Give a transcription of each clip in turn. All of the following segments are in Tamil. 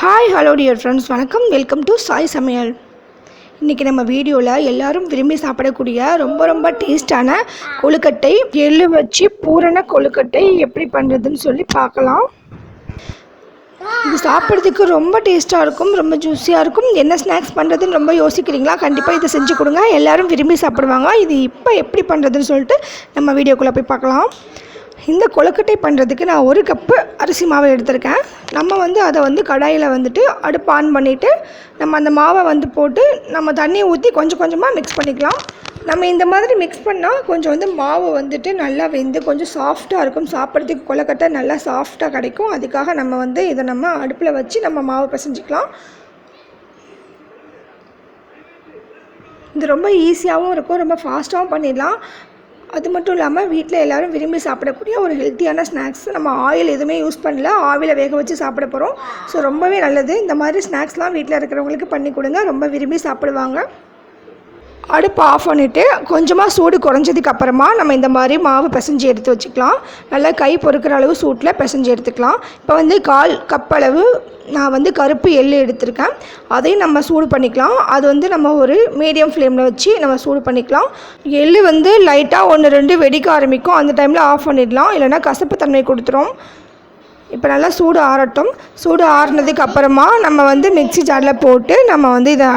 Hi, hello dear friends. வணக்கம், வெல்கம் டு சாய் சமையல். இன்றைக்கி நம்ம வீடியோவில் எல்லாரும் விரும்பி சாப்பிடக்கூடிய ரொம்ப டேஸ்டான கொழுக்கட்டை, எள்ளு வச்சு பூரண கொழுக்கட்டை எப்படி பண்ணுறதுன்னு சொல்லி பார்க்கலாம். இது சாப்பிட்றதுக்கு ரொம்ப டேஸ்ட்டாக இருக்கும், ரொம்ப ஜூஸியாக இருக்கும். என்ன ஸ்நாக்ஸ் பண்ணுறதுன்னு ரொம்ப யோசிக்கிறீங்களா? கண்டிப்பாக இதை செஞ்சு கொடுங்க, எல்லோரும் விரும்பி சாப்பிடுவாங்க. இது இப்போ எப்படி பண்ணுறதுன்னு சொல்லிட்டு நம்ம வீடியோக்குள்ளே போய் பார்க்கலாம். இந்த கொழுக்கட்டை பண்ணுறதுக்கு நான் 1 கப்பு அரிசி மாவை எடுத்திருக்கேன். நம்ம அதை கடாயில் அடுப்பு ஆன் பண்ணிவிட்டு நம்ம அந்த மாவை போட்டு நம்ம தண்ணியை ஊற்றி கொஞ்சமாக மிக்ஸ் பண்ணிக்கலாம். நம்ம இந்த மாதிரி மிக்ஸ் பண்ணால் கொஞ்சம் மாவு நல்லா வெந்து கொஞ்சம் சாஃப்டாக இருக்கும். சாப்பிட்றதுக்கு கொழுக்கட்டை நல்லா சாஃப்டாக கிடைக்கும். அதுக்காக நம்ம இதை நம்ம அடுப்பில் வச்சு நம்ம மாவு பிசைஞ்சிக்கலாம். இது ரொம்ப ஈஸியாகவும் இருக்கும், ரொம்ப ஃபாஸ்ட்டாகவும் பண்ணிடலாம். அது மட்டும் இல்லாமல் வீட்டில் எல்லோரும் விரும்பி சாப்பிடக்கூடிய ஒரு ஹெல்த்தியான ஸ்நாக்ஸ். நம்ம ஆயில் எதுவுமே யூஸ் பண்ணல, ஆவியில் வேக வச்சு சாப்பிட போகிறோம். ஸோ ரொம்பவே நல்லது. இந்த மாதிரி ஸ்நாக்ஸ்லாம் வீட்டில் இருக்கிறவங்களுக்கு பண்ணி கொடுங்க, ரொம்ப விரும்பி சாப்பிடுவாங்க. அடுப்பு ஆஃப் பண்ணிவிட்டு கொஞ்சமாக சூடு குறைஞ்சதுக்கு அப்புறமா நம்ம இந்த மாதிரி மாவு பிசைஞ்சு எடுத்து வச்சுக்கலாம். நல்லா கை பொறுக்கிற அளவு சூட்டில் பிசைஞ்சு எடுத்துக்கலாம். இப்போ 1/4 கப் அளவு நான் கருப்பு எள்ளு எடுத்திருக்கேன். அதையும் நம்ம சூடு பண்ணிக்கலாம். அது நம்ம ஒரு மீடியம் ஃப்ளேமில் வச்சு நம்ம சூடு பண்ணிக்கலாம். எள்ளு லைட்டாக 1-2 வெடிக்க ஆரம்பிக்கும். அந்த டைமில் ஆஃப் பண்ணிடலாம், இல்லைனா கசப்பு தன்மை கொடுத்துரும். இப்போ நல்லா சூடு ஆறட்டும். சூடு ஆறினதுக்கு அப்புறமா நம்ம மிக்ஸி ஜாரில் போட்டு நம்ம இதை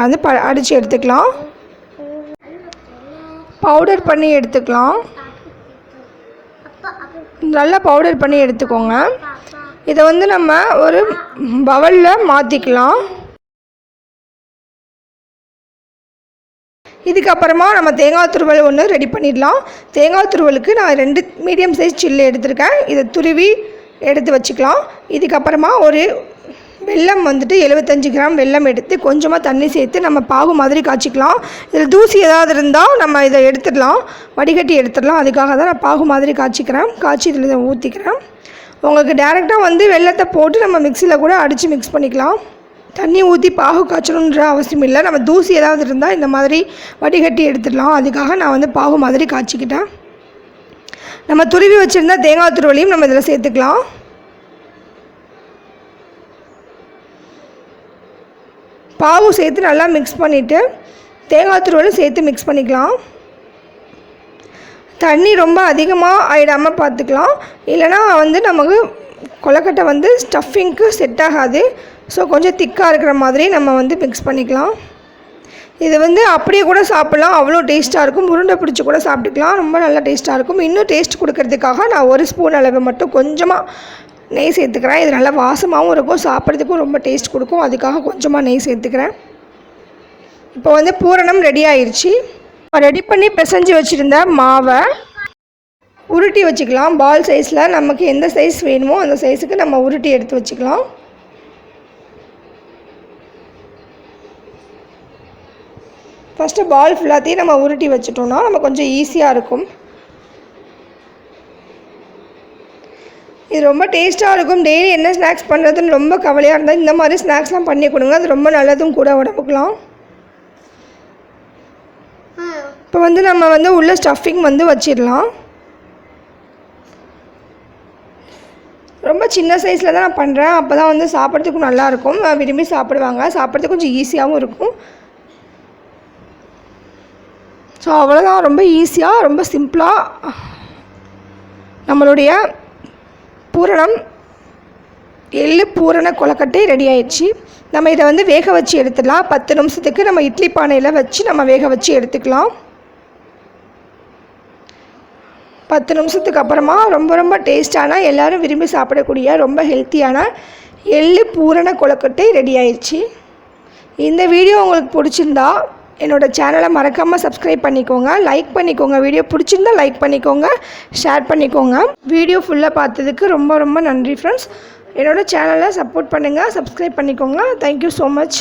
அடித்து எடுத்துக்கலாம். பவுடர் பண்ணி எடுத்துக்கலாம். நல்லா பவுடர் பண்ணி எடுத்துக்கோங்க. இதை நம்ம ஒரு பவுலில் மாற்றிக்கலாம். இதுக்கப்புறமா நம்ம தேங்காய் துருவல் ஒன்று ரெடி பண்ணிடலாம். தேங்காய் துருவலுக்கு நான் 2 மீடியம் சைஸ் சில்லு எடுத்திருக்கேன். இதை துருவி எடுத்து வச்சுக்கலாம். இதுக்கப்புறமா ஒரு வெல்லம் 75 கிராம் வெல்லம் எடுத்து கொஞ்சமாக தண்ணி சேர்த்து நம்ம பாகு மாதிரி காய்ச்சிக்கலாம். இதில் தூசி ஏதாவது இருந்தால் நம்ம இதை எடுத்துடலாம், வடிகட்டி எடுத்துடலாம். அதுக்காக தான் நான் பாகு மாதிரி காய்ச்சிக்கிறேன். காய்ச்சி இதில் இதை ஊற்றிக்கிறேன். உங்களுக்கு டேரெக்டாக வெல்லத்தை போட்டு நம்ம மிக்சியில் கூட அடித்து மிக்ஸ் பண்ணிக்கலாம். தண்ணி ஊற்றி பாகு காய்ச்சணுன்ற அவசியம் இல்லை. நம்ம தூசி ஏதாவது இருந்தால் இந்த மாதிரி வடிகட்டி எடுத்துடலாம். அதுக்காக நான் பாகு மாதிரி காய்ச்சிக்கிட்டேன். நம்ம துருவி வச்சுருந்தா தேங்காய் துருவலையும் நம்ம இதில் சேர்த்துக்கலாம். பாவு சேர்த்து நல்லா மிக்ஸ் பண்ணிவிட்டு தேங்காய் துருவலும் சேர்த்து மிக்ஸ் பண்ணிக்கலாம். தண்ணி ரொம்ப அதிகமாக ஆகிடாமல் பார்த்துக்கலாம், இல்லைனா நமக்கு கொழுக்கட்டை ஸ்டஃபிங்க்கு செட் ஆகாது. ஸோ கொஞ்சம் திக்காக இருக்கிற மாதிரி நம்ம மிக்ஸ் பண்ணிக்கலாம். இது அப்படியே கூட சாப்பிட்லாம், அவ்வளோ டேஸ்ட்டாக இருக்கும். உருண்டை பிடிச்சி கூட சாப்பிட்டுக்கலாம், ரொம்ப நல்லா டேஸ்ட்டாக இருக்கும். இன்னும் டேஸ்ட் கொடுக்கறதுக்காக நான் 1 ஸ்பூன் அளவு மட்டும் கொஞ்சமாக நெய் சேர்த்துக்கிறேன். இது நல்லா வாசமாகவும் இருக்கும், சாப்பிட்றதுக்கும் ரொம்ப டேஸ்ட் கொடுக்கும். அதுக்காக கொஞ்சமாக நெய் சேர்த்துக்கிறேன். இப்போ பூரணம் ரெடி ஆயிடுச்சு. ரெடி பண்ணி பிசைஞ்சு வச்சுருந்த மாவை உருட்டி வச்சுக்கலாம். பால் சைஸில் நமக்கு எந்த சைஸ் வேணுமோ அந்த சைஸுக்கு நம்ம உருட்டி எடுத்து வச்சுக்கலாம். ஃபஸ்ட்டு பால் ஃபுல்லாத்தையும் நம்ம உருட்டி வச்சுட்டோம்னா நம்ம கொஞ்சம் ஈஸியாக இருக்கும். இது ரொம்ப டேஸ்ட்டாக இருக்கும். டெய்லி என்ன ஸ்நாக்ஸ் பண்ணுறதுன்னு ரொம்ப கவலையாக இருந்தால் இந்த மாதிரி ஸ்நாக்ஸ்லாம் பண்ணி கொடுங்க, அது ரொம்ப நல்லதும் கூட உடம்புக்கலாம். இப்போ நம்ம உள்ள ஸ்டஃபிங் வச்சிடலாம். ரொம்ப சின்ன சைஸில் தான் நான் பண்ணுறேன், அப்போ தான் சாப்பிட்றதுக்கும் நல்லாயிருக்கும், விரும்பி சாப்பிடுவாங்க. சாப்பிட்றதுக்கு கொஞ்சம் ஈஸியாகவும் இருக்கும். ஸோ அவ்வளோதான், ரொம்ப ஈஸியாக ரொம்ப சிம்பிளாக நம்மளுடைய பூரணம் எள்ளு பூரண கொழுக்கட்டை ரெடி ஆயிடுச்சு. நம்ம இதை வேக வச்சு எடுத்துடலாம். 10 நிமிஷத்துக்கு நம்ம இட்லி பானையில் வச்சு நம்ம வேக வச்சு எடுத்துக்கலாம். 10 நிமிஷத்துக்கு அப்புறமா ரொம்ப டேஸ்டான எல்லோரும் விரும்பி சாப்பிடக்கூடிய ரொம்ப ஹெல்த்தியான எள்ளு பூரண கொழுக்கட்டை ரெடி ஆயிடுச்சு. இந்த வீடியோ உங்களுக்கு பிடிச்சிருந்தா என்னோடய சேனலை மறக்காமல் சப்ஸ்கிரைப் பண்ணிக்கோங்க, லைக் பண்ணிக்கோங்க. வீடியோ பிடிச்சிருந்தா லைக் பண்ணிக்கோங்க, ஷேர் பண்ணிக்கோங்க. வீடியோ ஃபுல்லாக பார்த்ததுக்கு ரொம்ப நன்றி ஃப்ரெண்ட்ஸ். என்னோடய சேனலை சப்போர்ட் பண்ணுங்கள், சப்ஸ்கிரைப் பண்ணிக்கோங்க. Thank you so much.